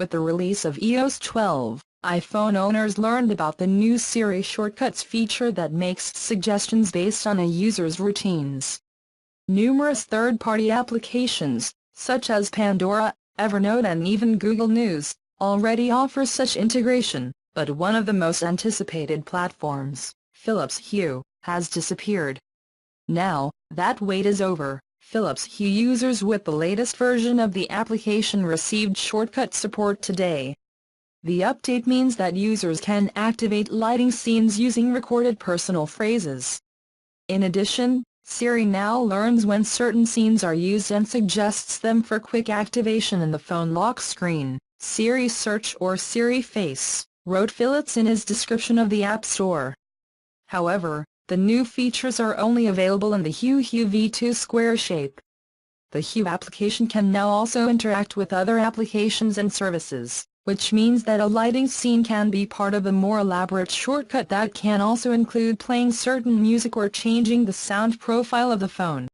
With the release of iOS 12, iPhone owners learned about the new Siri Shortcuts feature that makes suggestions based on a user's routines. Numerous third-party applications, such as Pandora, Evernote and even Google News, already offer such integration, but one of the most anticipated platforms, Philips Hue, has disappeared. Now that wait is over. Philips Hue users with the latest version of the application received shortcut support today. The update means that users can activate lighting scenes using recorded personal phrases. In addition, Siri now learns when certain scenes are used and suggests them for quick activation in the phone lock screen. Siri Search or Siri Face, wrote Philips in his description of the App Store. However, the new features are only available in the Hue Hue V2 square shape. The Hue application can now also interact with other applications and services, which means that a lighting scene can be part of a more elaborate shortcut that can also include playing certain music or changing the sound profile of the phone.